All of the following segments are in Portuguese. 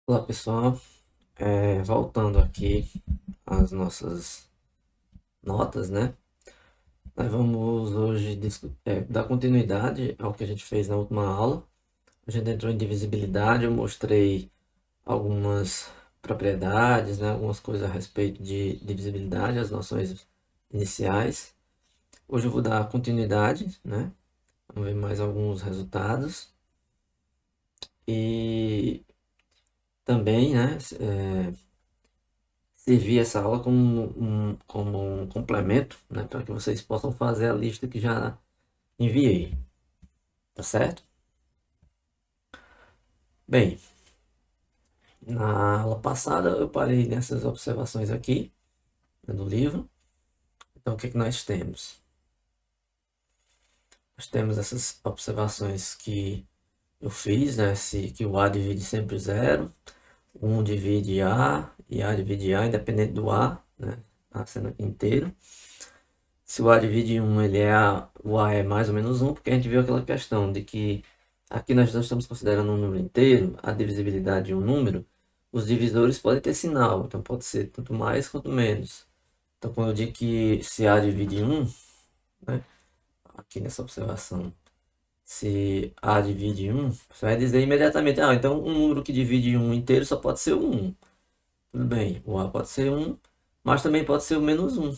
Olá pessoal, voltando aqui às nossas notas, né? Nós vamos hoje dar continuidade ao que a gente fez na última aula. A gente entrou em divisibilidade, eu mostrei algumas propriedades, né? Algumas coisas a respeito de divisibilidade, as noções iniciais. Hoje eu vou dar continuidade, né? Vamos ver mais alguns resultados. E também, né? Servir essa aula como um complemento, né, para que vocês possam fazer a lista que já enviei, tá certo? Bem, na aula passada eu parei nessas observações aqui, né, do livro. Então, o que é que nós temos? Nós temos essas observações que eu fiz, né, que o A divide sempre zero, 1 divide A e A divide A, independente do A, né, A sendo inteiro. Se o A divide 1, o A é mais ou menos 1, porque a gente viu aquela questão de que aqui nós estamos considerando um número inteiro, a divisibilidade de um número, os divisores podem ter sinal, então pode ser tanto mais quanto menos. Então quando eu digo que se A divide 1, né, aqui nessa observação, se A divide 1, você vai dizer imediatamente, então um número que divide 1 inteiro só pode ser o 1. Tudo bem, o A pode ser 1, mas também pode ser o menos 1.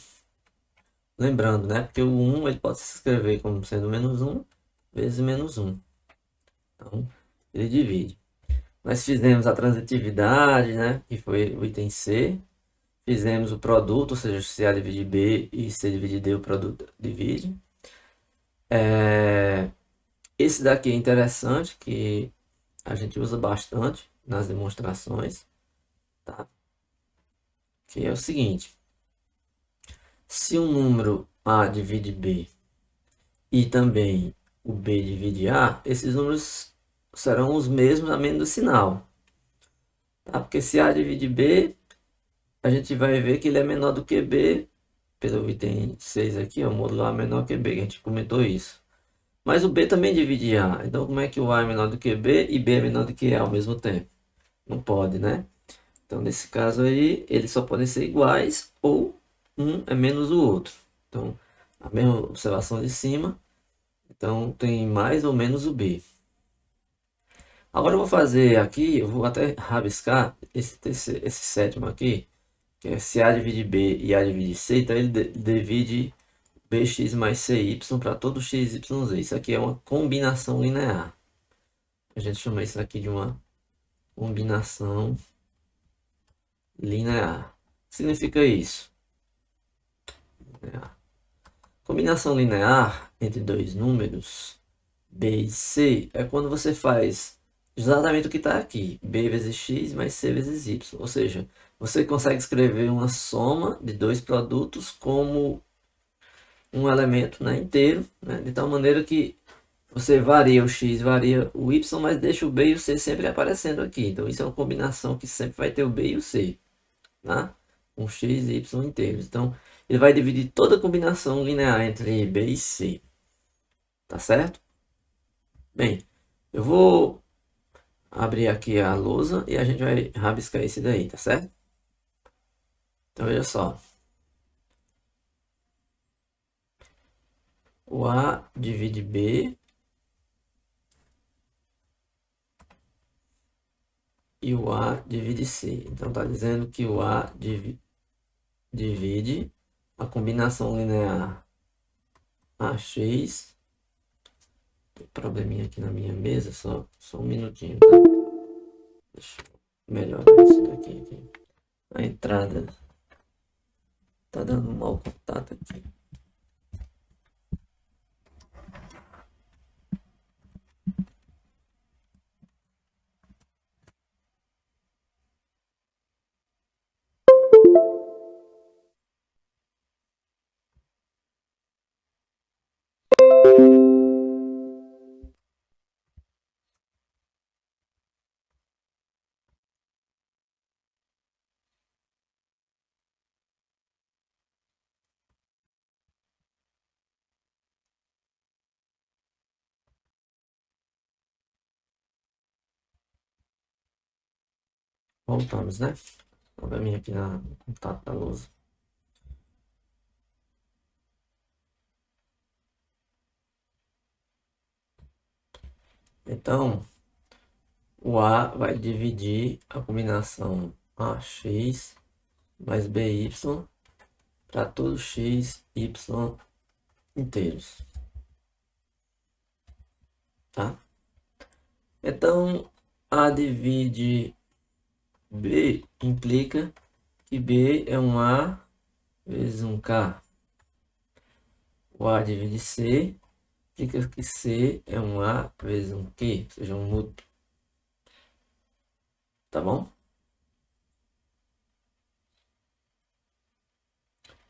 Lembrando, né? Porque o 1 ele pode se escrever como sendo menos 1 vezes menos 1. Então, ele divide. Nós fizemos a transitividade, né? Que foi o item C. Fizemos o produto, ou seja, se A divide B e C divide D, o produto divide. Esse daqui é interessante, que a gente usa bastante nas demonstrações, tá? Que é o seguinte. Se um número A divide B e também o B divide A, esses números serão os mesmos a menos do sinal. Tá? Porque se A divide B, a gente vai ver que ele é menor do que B, pelo item 6 aqui, o módulo A é menor que B, que a gente comentou isso. Mas o B também divide A, então como é que o A é menor do que B e B é menor do que A ao mesmo tempo? Não pode, né? Então nesse caso aí, eles só podem ser iguais ou um é menos o outro. Então, a mesma observação de cima, então tem mais ou menos o B. Agora eu vou fazer aqui, eu vou até rabiscar esse sétimo aqui, que é se A divide B e A divide C, então ele divide bx mais cy para todo x, y, z. Isso aqui é uma combinação linear. A gente chama isso aqui de uma combinação linear. O que significa isso? Combinação linear entre dois números, B e C, é quando você faz exatamente o que está aqui, B vezes x mais C vezes y. Ou seja, você consegue escrever uma soma de dois produtos como um elemento, né, inteiro, né, de tal maneira que você varia o x, varia o y, mas deixa o b e o c sempre aparecendo aqui. Então isso é uma combinação que sempre vai ter o b e o c, tá? Com x e y inteiros. Então ele vai dividir toda a combinação linear entre b e c, tá certo? Bem, eu vou abrir aqui a lousa e a gente vai rabiscar esse daí, tá certo? Então veja só, o A divide B e o A divide C. Então está dizendo que o A divide a combinação linear AX. Tem probleminha aqui na minha mesa, só um minutinho, tá? Deixa eu melhorar isso daqui. A entrada tá dando um mau contato aqui. Voltamos, né? Probleminha aqui no contato da lousa. Então, o A vai dividir a combinação AX mais BY para todos x, y inteiros. Tá? Então, A divide B implica que B é um A vezes um K. O A divide C implica que C é um A vezes um Q, ou seja, um múltiplo. Tá bom?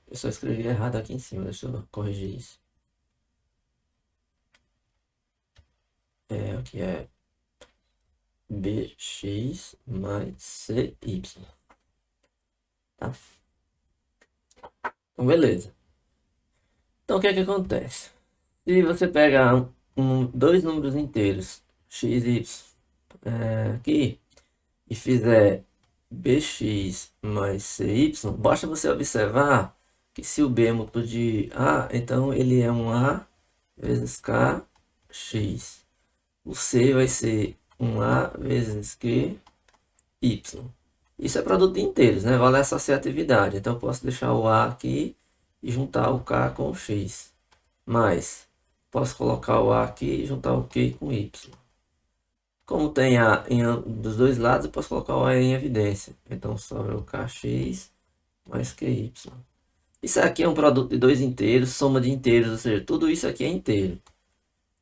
Eu só escrevi errado aqui em cima, deixa eu corrigir isso. Aqui é BX mais CY. Tá? Então, beleza. Então, o que é que acontece? Se você pegar dois números inteiros, x e y, aqui, e fizer bx mais cy, basta você observar que se o b é múltiplo de a, então ele é um a vezes kx. O c vai ser um a vezes qy. Isso é produto de inteiros, né? Vale a associatividade. Então eu posso deixar o a aqui e juntar o k com o x. Mas posso colocar o a aqui e juntar o q com y. Como tem a dos dois lados, eu posso colocar o a em evidência. Então sobra o kx mais qy. Isso aqui é um produto de dois inteiros, soma de inteiros, ou seja, tudo isso aqui é inteiro.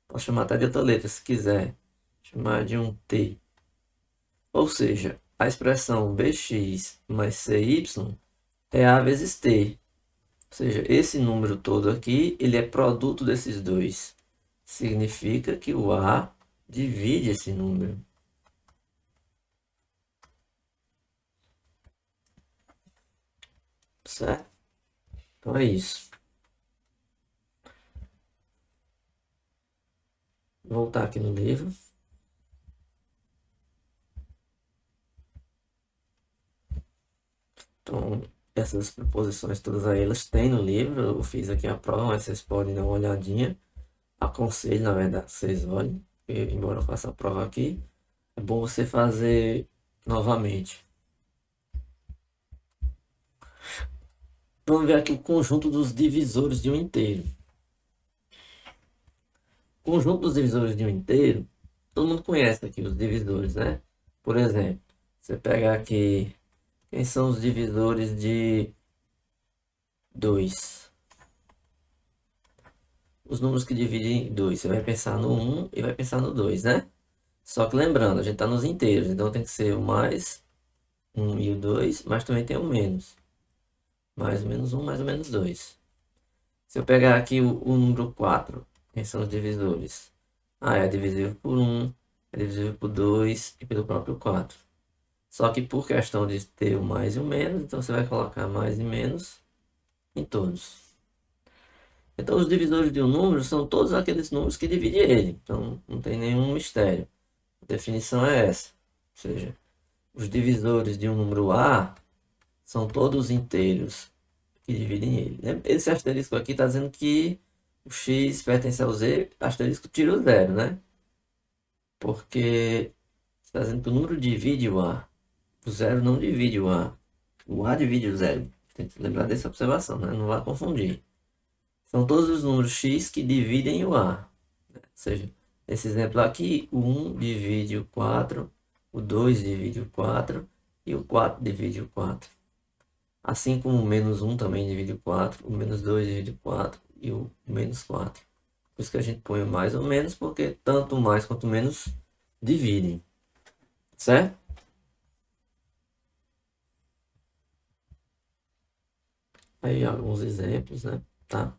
Posso chamar até de outra letra se quiser. Chamar de um t. Ou seja, a expressão bx mais cy é a vezes t. Ou seja, esse número todo aqui, ele é produto desses dois. Significa que o a divide esse número. Certo? Então é isso. Vou voltar aqui no livro. Então, essas proposições todas aí, elas têm no livro. Eu fiz aqui a prova, mas vocês podem dar uma olhadinha. Aconselho, na verdade, que vocês olhem. Embora eu faça a prova aqui, é bom você fazer novamente. Vamos ver aqui o conjunto dos divisores de um inteiro. O conjunto dos divisores de um inteiro, todo mundo conhece aqui os divisores, né? Por exemplo, você pega aqui, quem são os divisores de 2? Os números que dividem em 2, você vai pensar no 1 e vai pensar no 2, né? Só que lembrando, a gente está nos inteiros, então tem que ser o mais 1 e o 2, mas também tem o menos. Mais ou menos 1, mais ou menos 2. Se eu pegar aqui o número 4, quem são os divisores? É divisível por 1, é divisível por 2 e pelo próprio 4. Só que por questão de ter o mais e o menos, então você vai colocar mais e menos em todos. Então os divisores de um número são todos aqueles números que dividem ele. Então não tem nenhum mistério. A definição é essa. Ou seja, os divisores de um número A são todos inteiros que dividem ele. Esse asterisco aqui está dizendo que o x pertence ao z, asterisco tira o zero, né? Porque está dizendo que o número divide o A. O zero não divide o A. O A divide o zero. Tem que lembrar dessa observação, né? Não vai confundir. São todos os números x que dividem o A. Ou seja, nesse exemplo aqui, o 1 divide o 4, o 2 divide o 4 e o 4 divide o 4. Assim como o menos 1 também divide o 4, o menos 2 divide o 4 e o menos 4. Por isso que a gente põe o mais ou menos, porque tanto mais quanto menos dividem. Certo? Aí alguns exemplos, né? Tá?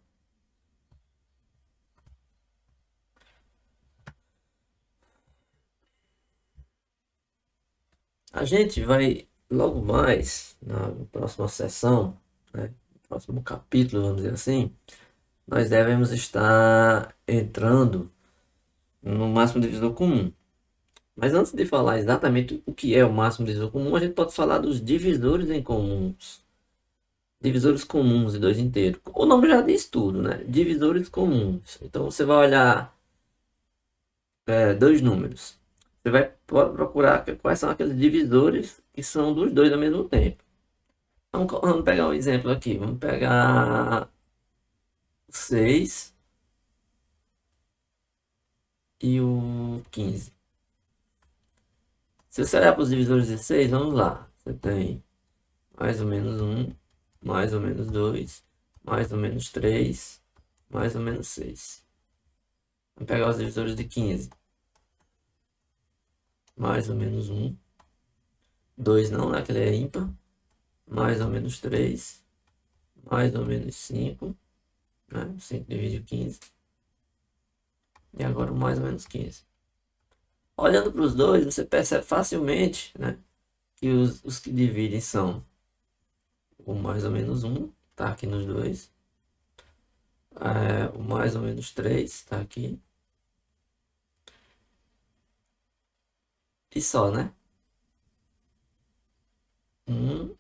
A gente vai logo mais, na próxima sessão, né? No próximo capítulo, vamos dizer assim, nós devemos estar entrando no máximo divisor comum. Mas antes de falar exatamente o que é o máximo divisor comum, a gente pode falar dos divisores em comuns. Divisores comuns de dois inteiros. O nome já diz tudo, né? Divisores comuns. Então você vai olhar dois números. Você vai procurar quais são aqueles divisores que são dos dois ao mesmo tempo. Vamos pegar um exemplo aqui. Vamos pegar 6 e o 15. Se você olhar para os divisores de 6, vamos lá. Você tem mais ou menos 1, mais ou menos 2, mais ou menos 3, mais ou menos 6. Vamos pegar os divisores de 15. Mais ou menos 1. 2 não, né? Que ele é ímpar. Mais ou menos 3. Mais ou menos 5. Né? 5 divide 15. E agora o mais ou menos 15. Olhando para os dois, você percebe facilmente, né, que os que dividem são o mais ou menos 1, está aqui nos dois. O mais ou menos 3 está aqui. E só, né? 1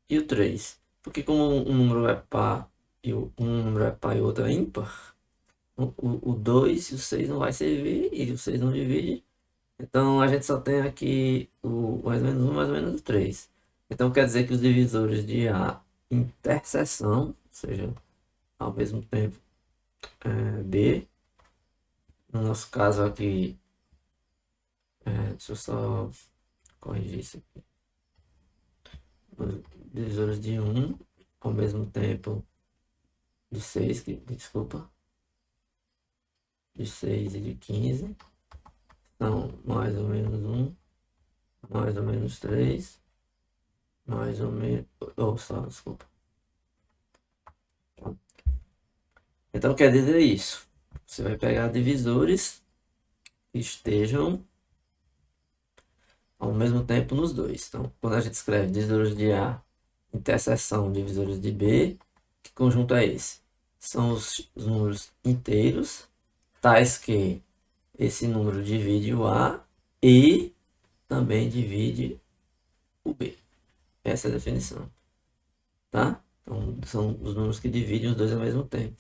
e o 3. Porque como um número é par e um número é par e o outro é ímpar, o 2 e o 6 não vai servir e o 6 não divide. Então a gente só tem aqui o mais ou menos 1, mais ou menos 3. Então quer dizer que os divisores de A interseção, ou seja, ao mesmo tempo B, no nosso caso aqui, deixa eu só corrigir isso aqui. Os divisores de 1 ao mesmo tempo de 6, desculpa, de 6 e de 15, são mais ou menos 1, mais ou menos 3, mais ou menos, só, desculpa. Então quer dizer isso, você vai pegar divisores que estejam ao mesmo tempo nos dois. Então, quando a gente escreve divisores de A, interseção divisores de B, que conjunto é esse? São os números inteiros, tais que esse número divide o A e também divide o B. Essa é a definição, tá? Então, são os números que dividem os dois ao mesmo tempo.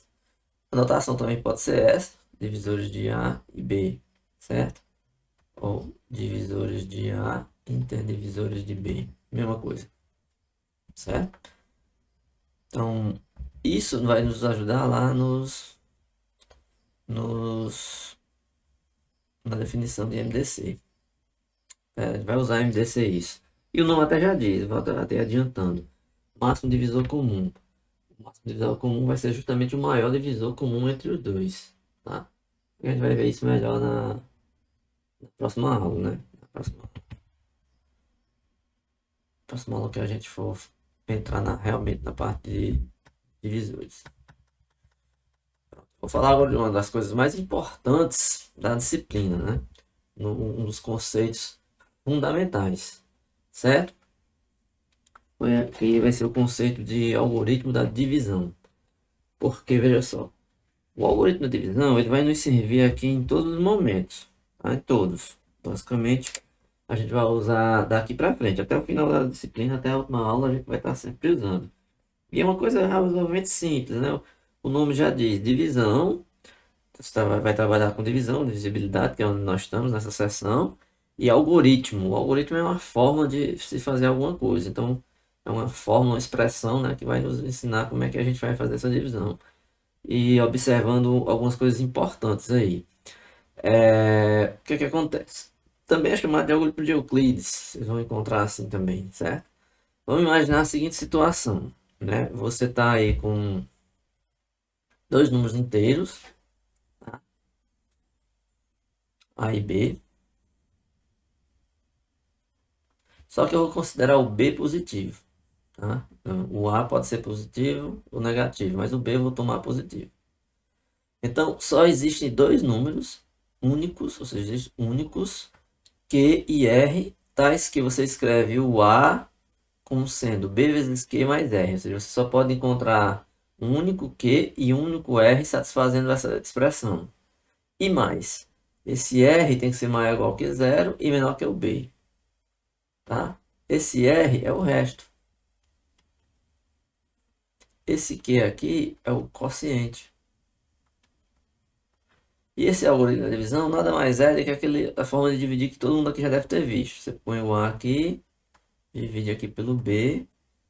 A notação também pode ser essa, divisores de A e B, certo? Ou divisores de A, interdivisores de B, mesma coisa, certo? Então, isso vai nos ajudar lá na definição de MDC. A gente vai usar MDC isso. E o nome até já diz, vou até adiantando. Máximo divisor comum. O máximo divisor comum vai ser justamente o maior divisor comum entre os dois, tá? A gente vai ver isso melhor na próxima aula, né? Na próxima aula que a gente for entrar realmente na parte de divisores. Vou falar agora de uma das coisas mais importantes da disciplina, né? Um dos conceitos fundamentais, certo? Aqui vai ser o conceito de algoritmo da divisão. Porque, veja só, o algoritmo da divisão ele vai nos servir aqui em todos os momentos, tá? Em todos. Basicamente, a gente vai usar daqui para frente, até o final da disciplina, até a última aula, a gente vai estar sempre usando. E é uma coisa razoavelmente simples, né? O nome já diz divisão. Você vai trabalhar com divisão, divisibilidade, que é onde nós estamos nessa seção, e algoritmo. O algoritmo é uma forma de se fazer alguma coisa. Então, é uma forma, uma expressão, né, que vai nos ensinar como é que a gente vai fazer essa divisão. E observando algumas coisas importantes aí. O que que acontece? Também é chamado de algoritmo de Euclides. Vocês vão encontrar assim também, certo? Vamos imaginar a seguinte situação, né? Você está aí com dois números inteiros, tá? A e B. Só que eu vou considerar o B positivo, tá? Então, o A pode ser positivo ou negativo, mas o B eu vou tomar positivo. Então, só existem dois números únicos, ou seja, únicos, Q e R, tais que você escreve o A como sendo B vezes Q mais R. Ou seja, você só pode encontrar um único Q e um único R satisfazendo essa expressão. E mais, Esse R tem que ser maior ou igual que zero e menor que o B. Tá? Esse R é o resto. Esse Q aqui é o quociente. E esse algoritmo da divisão nada mais é do que a forma de dividir que todo mundo aqui já deve ter visto. Você põe o A aqui, divide aqui pelo B,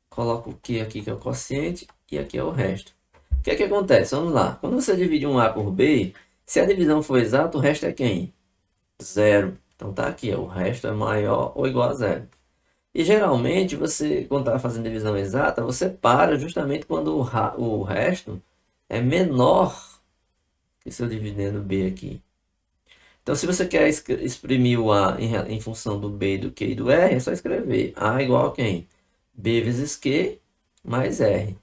coloca o Q aqui que é o quociente e aqui é o resto. O que é que acontece? Vamos lá. Quando você divide um A por B, se a divisão for exata, o resto é quem? Zero. Então tá aqui, ó, o resto é maior ou igual a zero. E geralmente você, quando está fazendo divisão exata, você para justamente quando o resto é menor que seu dividendo B aqui. Então, se você quer exprimir o A em função do B, do Q e do R, é só escrever A igual a quem? B vezes Q mais R.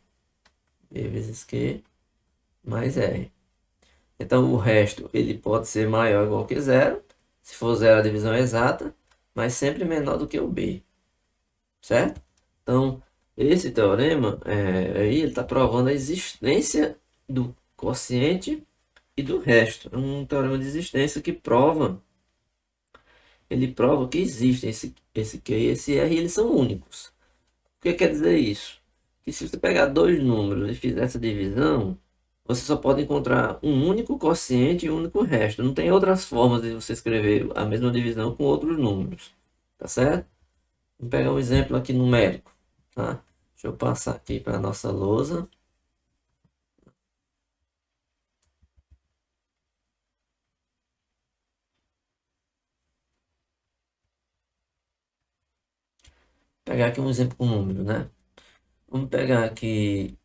B vezes Q mais R. Então, o resto ele pode ser maior ou igual que zero, se for zero a divisão exata, mas sempre menor do que o B. Certo? Então, esse teorema aí ele está provando a existência do quociente e do resto. É um teorema de existência que prova, ele prova que existem esse Q e esse R, e eles são únicos. O que quer dizer isso? Que se você pegar dois números e fizer essa divisão, você só pode encontrar um único quociente e um único resto. Não tem outras formas de você escrever a mesma divisão com outros números. Tá certo? Vamos pegar um exemplo aqui numérico. Tá? Deixa eu passar aqui para a nossa lousa. Pegar aqui um exemplo com número, né? Vamos pegar aqui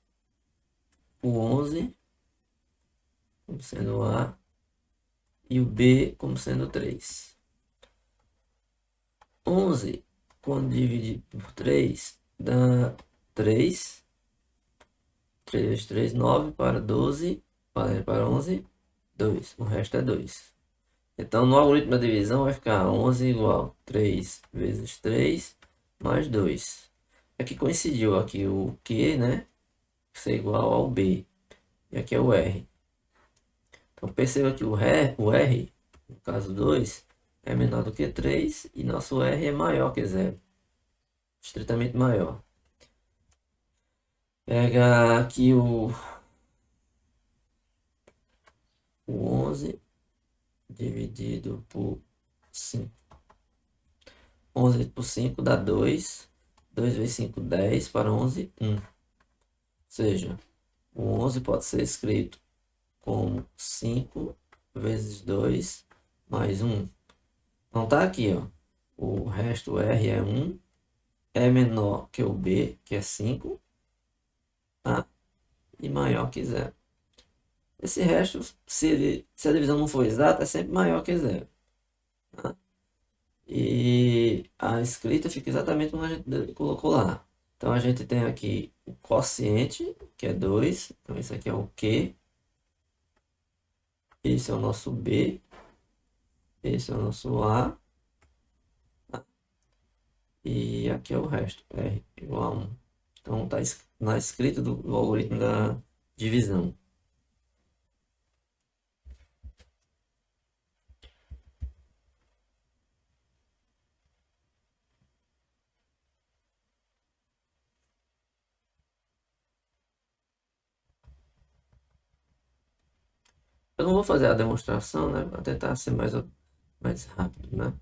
o 11 como sendo A e o B como sendo 3. 11, quando dividido por 3, dá 3. 3 vezes 3, 9 para 12, para 11, 2. O resto é 2. Então, no algoritmo da divisão vai ficar 11 igual 3 vezes 3 mais 2. Aqui coincidiu aqui o Q, né? Ser igual ao B. E aqui é o R. Então, perceba que o R, no caso 2, é menor do que 3 e nosso R é maior que zero. Estritamente maior. Pega aqui o 11 dividido por 5. 11 por 5 dá 2. 2 vezes 5, 10 para 11, 1. Ou seja, o 11 pode ser escrito como 5 vezes 2 mais 1. Então tá aqui, ó. O resto R é 1. É menor que o B, que é 5. Tá? E maior que zero. Esse resto, se a divisão não for exata, é sempre maior que zero. Tá? E a escrita fica exatamente como a gente colocou lá. Então a gente tem aqui o quociente, que é 2. Então esse aqui é o Q. Esse é o nosso B. Esse é o nosso A. E aqui é o resto. R igual a 1. Então está na escrita do algoritmo da divisão. Eu não vou fazer a demonstração, né? Para tentar ser mais rápido, né?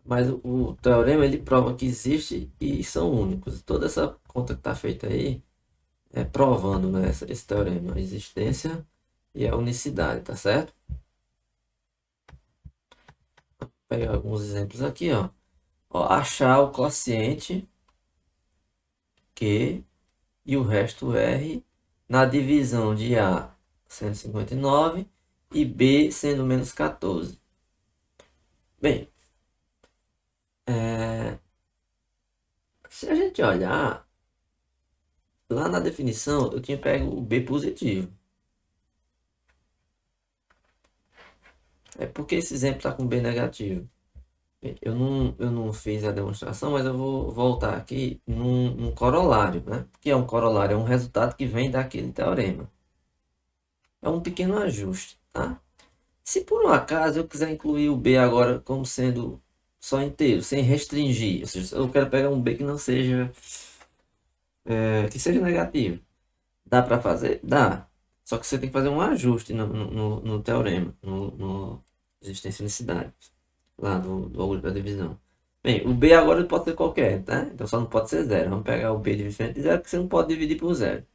Mas o teorema ele prova que existe e são únicos. Toda essa conta que está feita aí é provando, né, esse teorema, a existência e a unicidade, tá certo? Vou pegar alguns exemplos aqui, ó. Ó, achar o quociente Q e o resto R na divisão de A sendo 59 e B sendo menos 14. Bem, se a gente olhar, lá na definição eu tinha pego o B positivo. É porque esse exemplo está com B negativo. Bem, eu não fiz a demonstração, mas eu vou voltar aqui num corolário, né? O que é um corolário? É um resultado que vem daquele teorema. É um pequeno ajuste, tá? Se por um acaso eu quiser incluir o b agora como sendo só inteiro, sem restringir, ou seja, eu quero pegar um b que não seja, que seja negativo. Dá para fazer? Dá. Só que você tem que fazer um ajuste no teorema, no existência e unicidade, lá do algoritmo da divisão. Bem, o b agora pode ser qualquer, tá? Então só não pode ser zero. Vamos pegar o b diferente de zero, porque você não pode dividir por zero.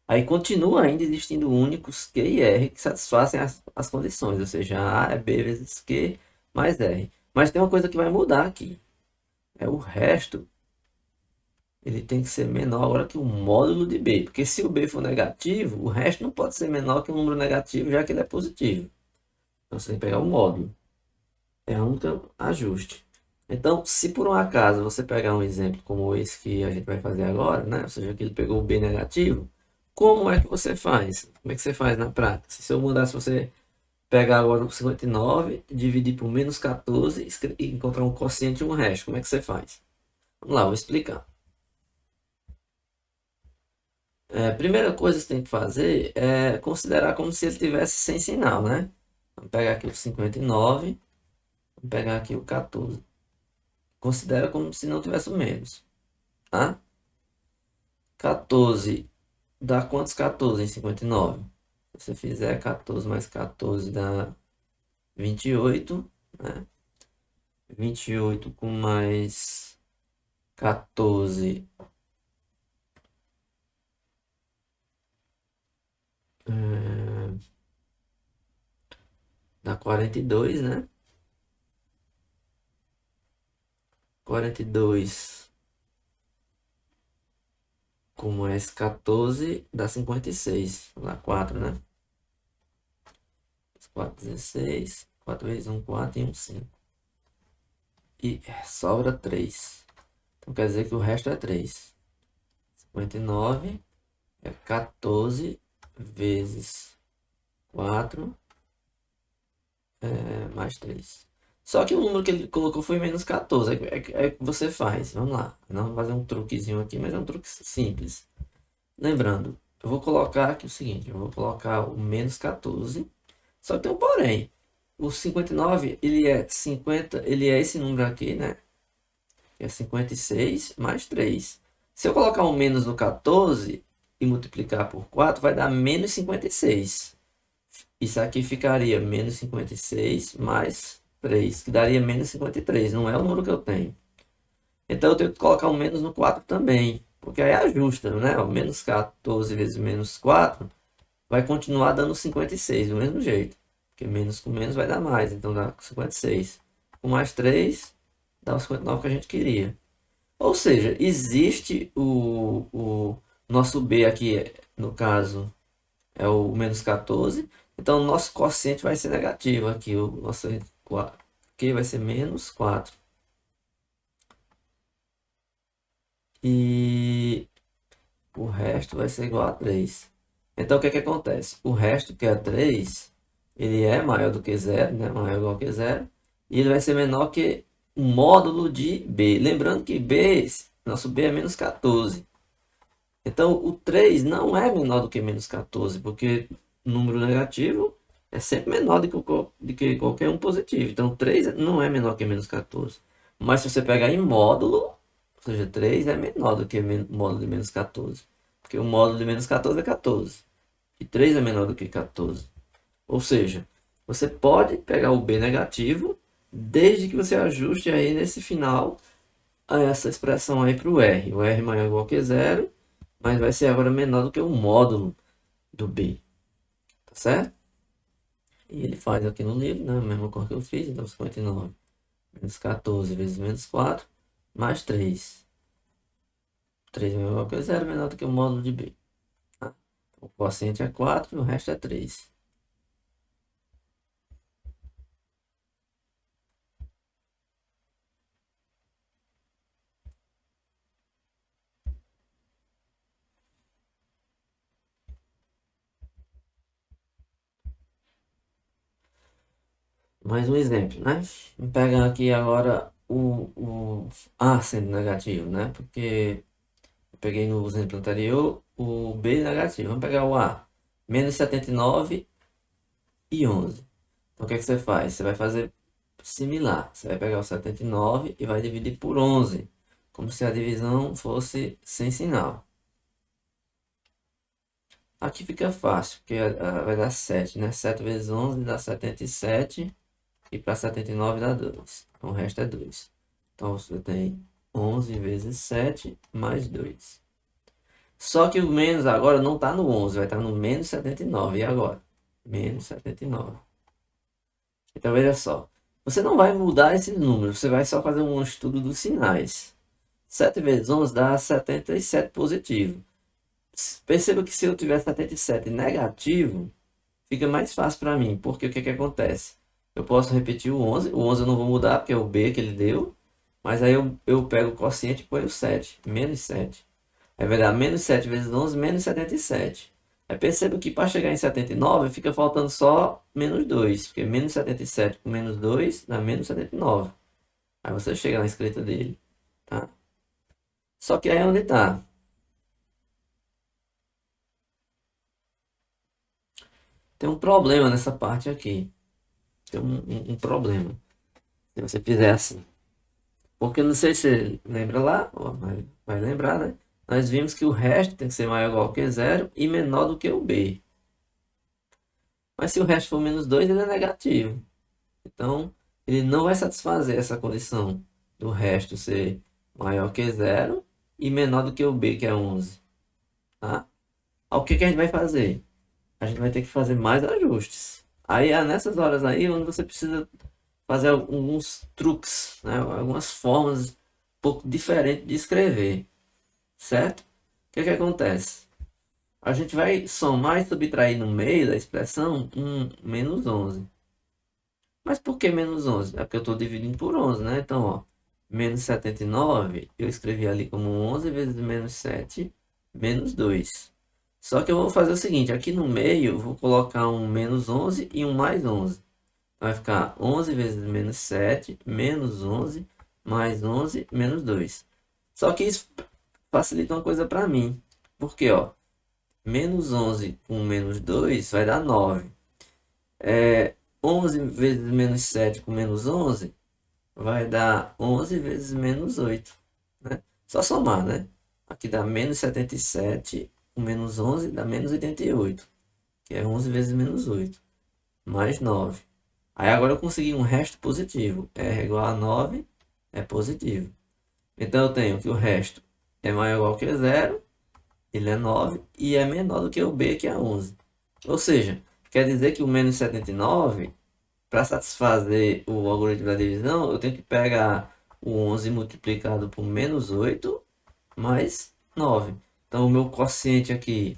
Aí continua ainda existindo únicos Q e R que satisfazem as condições, ou seja, A é B vezes Q mais R. Mas tem uma coisa que vai mudar aqui. É o resto, ele tem que ser menor agora que o módulo de B. Porque se o B for negativo, o resto não pode ser menor que um número negativo, já que ele é positivo. Então você tem que pegar o módulo. É um ajuste. Então, se por um acaso você pegar um exemplo como esse que a gente vai fazer agora, né? Ou seja, que ele pegou o B negativo, como é que você faz? Como é que você faz na prática? Se eu mandasse você pegar agora o 59, dividir por menos 14 e encontrar um quociente e um resto, como é que você faz? Vamos lá, vou explicar. Primeira coisa que você tem que fazer é considerar como se ele tivesse sem sinal, né? Vamos pegar aqui o 59, vamos pegar aqui o 14. Considera como se não tivesse o menos, tá? 14 dá quantos 14 em 59? Se você fizer 14 mais 14 dá 28, né? 28 com mais 14 dá 42, né? 42 com mais 14 dá 56. Dá 4, né? 4, 16. 4 vezes 1, 4 e 1, 5. E sobra 3. Então quer dizer que o resto é 3. 59 é 14 vezes 4 mais 3. Só que o número que ele colocou foi menos 14. É que você faz. Vamos lá. Nós vamos fazer um truquezinho aqui, mas é um truque simples. Lembrando, eu vou colocar aqui o seguinte. Eu vou colocar o menos 14. Só que tem um porém. O 59, ele é esse número aqui, né? Que é 56 mais 3. Se eu colocar um menos no 14 e multiplicar por 4, vai dar menos 56. Isso aqui ficaria menos 56 mais 3, que daria menos 53. Não é o número que eu tenho. Então eu tenho que colocar um menos no 4 também, porque aí ajusta, né? O menos 14 vezes menos 4 vai continuar dando 56 do mesmo jeito. Porque menos com menos vai dar mais, então dá 56. Com mais 3, dá os 59 que a gente queria. Ou seja, existe o nosso B aqui, no caso, é o menos 14. Então, o nosso quociente vai ser negativo aqui. O nosso aqui vai ser menos 4. E o resto vai ser igual a 3. Então, o que é que acontece? O resto, que é 3, ele é maior do que zero, né? Maior ou igual que zero. E ele vai ser menor que o módulo de B. Lembrando que B, nosso B é menos 14. Então, o 3 não é menor do que menos 14, porque número negativo é sempre menor do que qualquer um positivo. Então, 3 não é menor que menos 14. Mas se você pegar em módulo, ou seja, 3 é menor do que módulo de menos 14. Porque o módulo de menos 14 é 14. E 3 é menor do que 14. Ou seja, você pode pegar o B negativo, desde que você ajuste aí nesse final essa expressão aí para o R. O R maior ou igual que zero, mas vai ser agora menor do que o módulo do B, tá certo? E ele faz aqui no livro, né? A mesma coisa que eu fiz, então 59 menos 14 vezes menos 4, mais 3. 3 maior ou igual que zero, menor do que o módulo de B. Tá? O quociente é 4 e o resto é 3. Mais um exemplo, né? Vamos pegar aqui agora o A sendo negativo, né? Porque eu peguei no exemplo anterior o B negativo. Vamos pegar o A. Menos 79 e 11. Então, o que é que você faz? Você vai fazer similar. Você vai pegar o 79 e vai dividir por 11, como se a divisão fosse sem sinal. Aqui fica fácil, porque vai dar 7, né? 7 vezes 11 dá 77, e para 79 dá 2. Então, o resto é 2. Então, você tem 11 vezes 7 mais 2. Só que o menos agora não está no 11, vai estar no menos 79. E agora? Menos 79. Então, veja só. Você não vai mudar esses números, você vai só fazer um estudo dos sinais. 7 vezes 11 dá 77 positivo. Perceba que se eu tiver 77 negativo, fica mais fácil para mim, porque o que que acontece? Eu posso repetir o 11 eu não vou mudar, porque é o B que ele deu, mas aí eu pego o quociente e ponho o 7, menos 7. Aí vai dar menos 7 vezes 11, menos 77. Aí perceba que para chegar em 79, fica faltando só menos 2, porque menos 77 com menos 2 dá menos 79. Aí você chega na escrita dele, tá? Só que aí é onde está. Tem um problema nessa parte aqui. Tem um problema. Se você fizer assim. Porque não sei se você lembra lá, ó, vai lembrar, né? Nós vimos que o resto tem que ser maior ou igual que zero e menor do que o B. Mas se o resto for menos 2 ele é negativo. Então, ele não vai satisfazer essa condição do resto ser maior que zero e menor do que o B, que é 11. Tá? Aí, o que que a gente vai fazer? A gente vai ter que fazer mais ajustes. Aí é nessas horas aí onde você precisa fazer alguns truques, né? Algumas formas um pouco diferentes de escrever, certo? O que que acontece? A gente vai somar e subtrair no meio da expressão um menos 11. Mas por que menos 11? É porque eu estou dividindo por 11, né? Então, ó, menos 79, eu escrevi ali como 11 vezes menos 7, menos 2. Só que eu vou fazer o seguinte, aqui no meio eu vou colocar um menos 11 e um mais 11. Vai ficar 11 vezes menos 7, menos 11, mais 11, menos 2. Só que isso facilita uma coisa para mim. Porque, ó, menos 11 com menos 2 vai dar 9. 11 vezes menos 7 com menos 11 vai dar 11 vezes menos 8, né? Só somar, né? Aqui dá menos 77 com menos 11 dá menos 88, que é 11 vezes menos 8, mais 9. Aí agora eu consegui um resto positivo. R igual a 9 é positivo. Então eu tenho que o resto é maior ou igual que zero, ele é 9 e é menor do que o B, que é 11. Ou seja, quer dizer que o menos 79, para satisfazer o algoritmo da divisão, eu tenho que pegar o 11 multiplicado por menos 8 mais 9. Então o meu quociente aqui,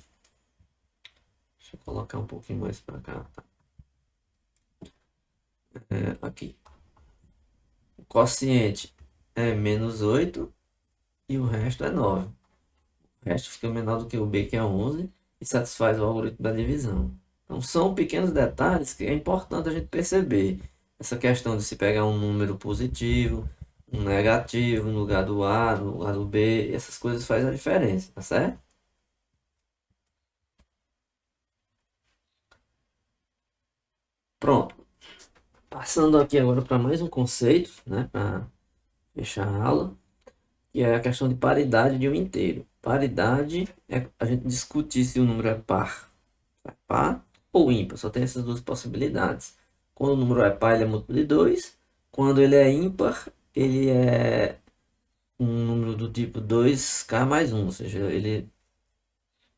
deixa eu colocar um pouquinho mais para cá, tá? Aqui. O quociente é menos 8 e o resto é 9. O resto fica menor do que o B, que é 11, e satisfaz o algoritmo da divisão. Então, são pequenos detalhes que é importante a gente perceber. Essa questão de se pegar um número positivo, um negativo no lugar do A, no lugar do B, essas coisas fazem a diferença, tá certo? Pronto. Passando aqui agora para mais um conceito, né, para fechar a aula, que é a questão de paridade de um inteiro. Paridade é a gente discutir se o número é par ou ímpar, só tem essas duas possibilidades. Quando o número é par, ele é múltiplo de 2. Quando ele é ímpar, ele é um número do tipo 2k mais 1, ou seja, ele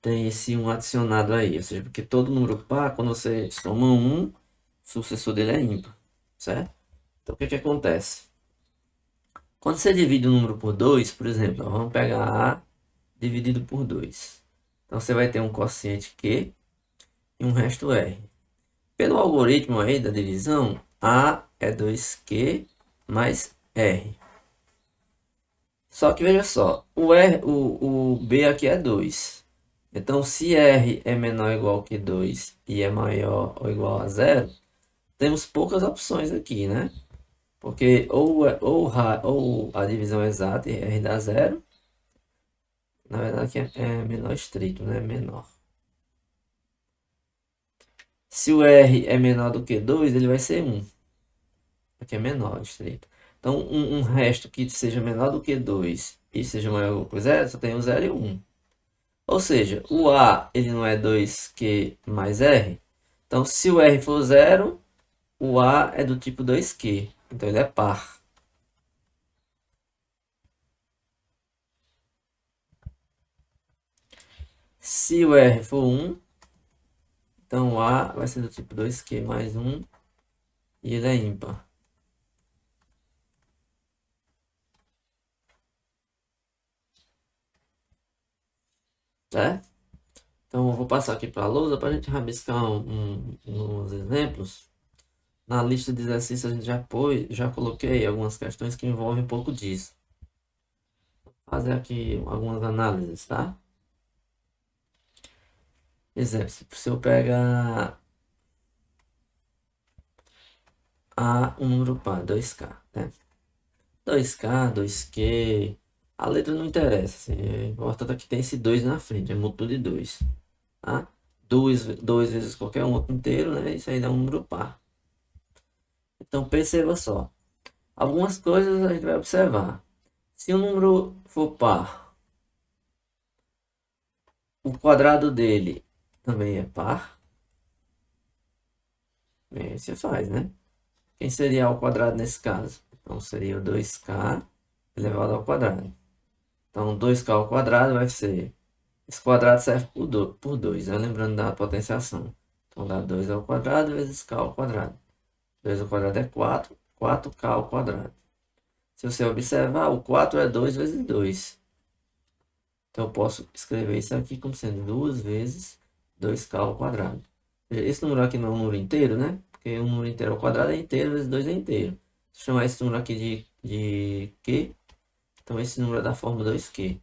tem esse um adicionado aí, ou seja, porque todo número par, quando você soma um, o sucessor dele é ímpar, certo? Então, o que que acontece? Quando você divide o número por 2, por exemplo, ó, vamos pegar A dividido por 2. Então, você vai ter um quociente Q e um resto R. Pelo algoritmo aí da divisão, A é 2Q mais R. Só que veja só, o B aqui é 2. Então, se R é menor ou igual que 2 e é maior ou igual a zero, temos poucas opções aqui, né? Porque ou a divisão exata e R dá zero, na verdade aqui é menor estrito, né? Menor. Se o R é menor do que 2, ele vai ser 1. Aqui é menor, estreito. Então, um resto que seja menor do que 2 e seja maior que 0, só tem o 0 e o 1. Ou seja, o A ele não é 2Q mais R. Então, se o R for 0, o A é do tipo 2Q. Então, ele é par. Se o R for 1, então o A vai ser do tipo 2Q mais 1 e ele é ímpar. Certo? Então, eu vou passar aqui para a lousa para a gente rabiscar uns exemplos. Na lista de exercícios a gente já coloquei algumas questões que envolvem um pouco disso. Vou fazer aqui algumas análises, tá? Exemplo, se eu pegar um número par, 2K, né? 2K, 2Q, a letra não interessa, assim, é importante é que tem esse 2 na frente, é múltiplo de 2, tá? 2 vezes qualquer um outro inteiro, né? Isso aí dá um número par. Então perceba só, algumas coisas a gente vai observar. Se o número for par, o quadrado dele também é par. Bem, você faz, né? Quem seria ao quadrado nesse caso? Então seria o 2K elevado ao quadrado. Então 2K ao quadrado vai ser... Esse quadrado serve por 2, né? Lembrando da potenciação. Então dá 2 ao quadrado vezes K ao quadrado. 2 ao quadrado é 4, 4K ao quadrado. Se você observar, o 4 é 2 vezes 2. Então eu posso escrever isso aqui como sendo 2 vezes 2K ao quadrado. Esse número aqui não é um número inteiro, né? Porque um número inteiro ao quadrado é inteiro, vezes 2 é inteiro. Se eu chamar esse número aqui de Q, então esse número é da forma 2Q. Ou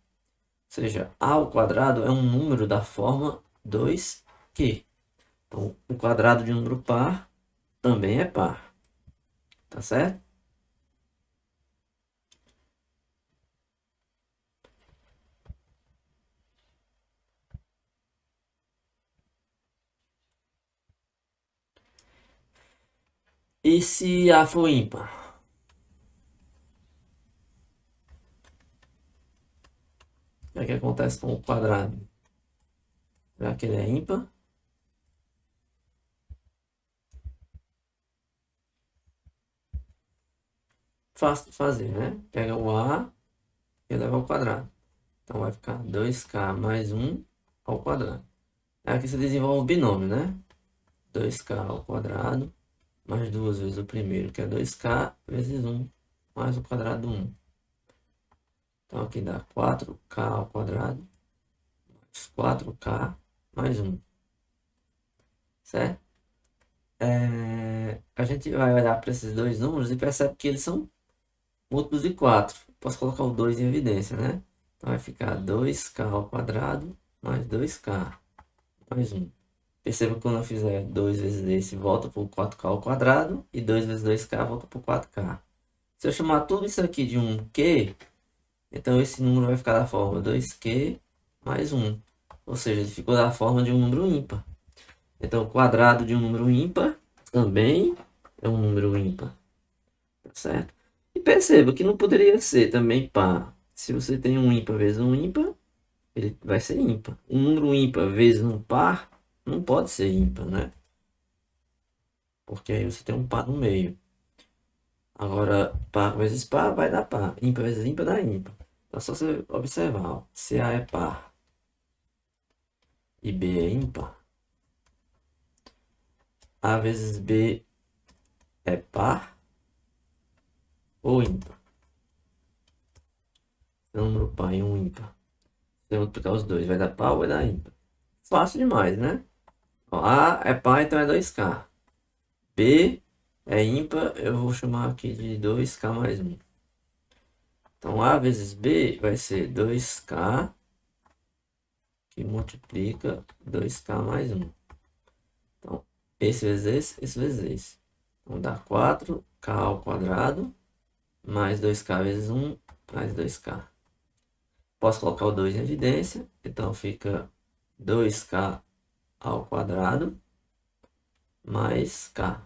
seja, A ao quadrado é um número da forma 2Q. Então, o quadrado de um número par também é par. Tá certo? E se A for ímpar? O que acontece com o quadrado? Será que ele é ímpar? Fácil de fazer, né? Pega o A e eleva ao quadrado. Então vai ficar 2K mais 1 ao quadrado. Aqui você desenvolve o binômio, né? 2K ao quadrado mais 2 vezes o primeiro, que é 2K vezes 1 mais o quadrado do 1. Então aqui dá 4K ao quadrado mais 4K mais 1. Certo? A gente vai olhar para esses dois números e percebe que eles são múltiplos de 4. Posso colocar o 2 em evidência, né? Então vai ficar 2K ao quadrado mais 2K mais 1. Perceba que quando eu fizer 2 vezes esse, volta para o 4K ao quadrado. E 2 vezes 2K volta para o 4K. Se eu chamar tudo isso aqui de um Q, então esse número vai ficar da forma 2Q mais 1. Ou seja, ele ficou da forma de um número ímpar. Então o quadrado de um número ímpar também é um número ímpar. Tá certo? E perceba que não poderia ser também par. Se você tem um ímpar vezes um ímpar, ele vai ser ímpar. Um número ímpar vezes um par não pode ser ímpar, né? Porque aí você tem um par no meio. Agora, par vezes par vai dar par. Ímpar vezes ímpar dá ímpar. Então é só você observar. Ó. Se A é par e B é ímpar, A vezes B é par ou ímpar. É um número par e um ímpar. Se eu multiplicar os dois, vai dar par ou vai dar ímpar? Fácil demais, né? Ó, A é par, então é 2K. B é ímpar, eu vou chamar aqui de 2K mais 1. Então, A vezes B vai ser 2K que multiplica 2K mais 1. Então, esse vezes esse vezes esse. Então, dá 4K ao quadrado mais 2K vezes 1 mais 2K. Posso colocar o 2 em evidência. Então, fica 2K ao quadrado mais k.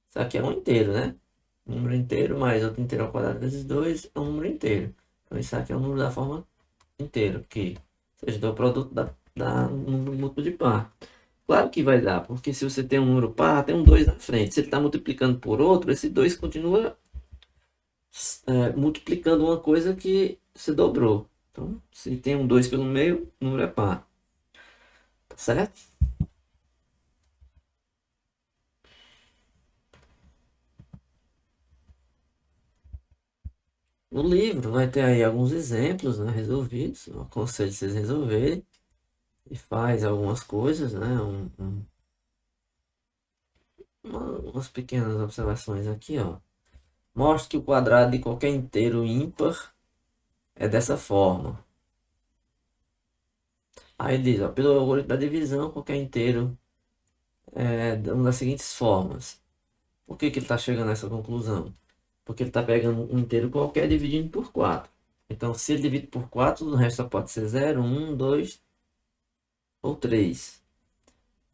Isso aqui é um inteiro, né? Número inteiro mais outro inteiro ao quadrado vezes 2 é um número inteiro. Então isso aqui é o número da forma inteiro, que seja do produto da número múltiplo de par. Claro que vai dar, porque se você tem um número par, tem um 2 na frente. Se ele está multiplicando por outro, esse 2 continua multiplicando uma coisa que se dobrou. Então, se tem um 2 pelo meio, o número é par. Tá certo? No livro vai ter aí alguns exemplos, né, resolvidos. Eu aconselho vocês resolverem. E faz algumas coisas, né? Umas pequenas observações aqui, ó. Mostra que o quadrado de qualquer inteiro ímpar é dessa forma. Aí ele diz, ó, pelo algoritmo da divisão, qualquer inteiro é uma das seguintes formas. Por que que ele está chegando a essa conclusão? Porque ele está pegando um inteiro qualquer e dividindo por 4. Então, se ele divide por 4, o resto só pode ser 0, 1, 2 ou 3.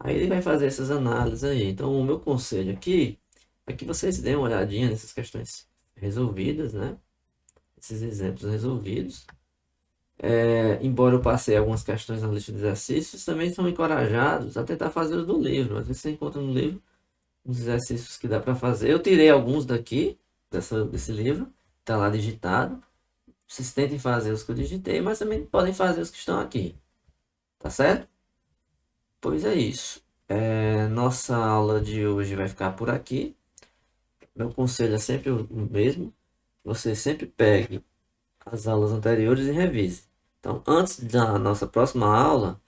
Aí ele vai fazer essas análises aí. Então, o meu conselho aqui é que vocês deem uma olhadinha nessas questões resolvidas, né? Esses exemplos resolvidos. Embora eu passei algumas questões na lista de exercícios, também são encorajados a tentar fazer os do livro. Às vezes você encontra no livro uns exercícios que dá para fazer. Eu tirei alguns daqui, desse livro, está lá digitado. Vocês tentem fazer os que eu digitei, mas também podem fazer os que estão aqui. Tá certo? Pois é isso. Nossa aula de hoje vai ficar por aqui. Meu conselho é sempre o mesmo. Você sempre pegue as aulas anteriores e revise. Então, antes da nossa próxima aula,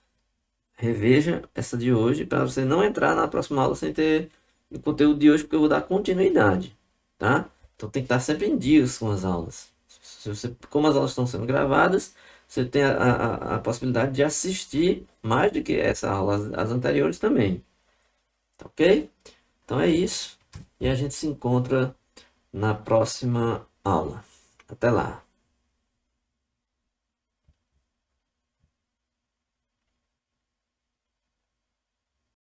reveja essa de hoje para você não entrar na próxima aula sem ter o conteúdo de hoje, porque eu vou dar continuidade, tá? Então, tem que estar sempre em dias com as aulas. Se você, como as aulas estão sendo gravadas, você tem a possibilidade de assistir mais do que essa aula, as anteriores também, tá ok? Então é isso. E a gente se encontra na próxima aula. Até lá.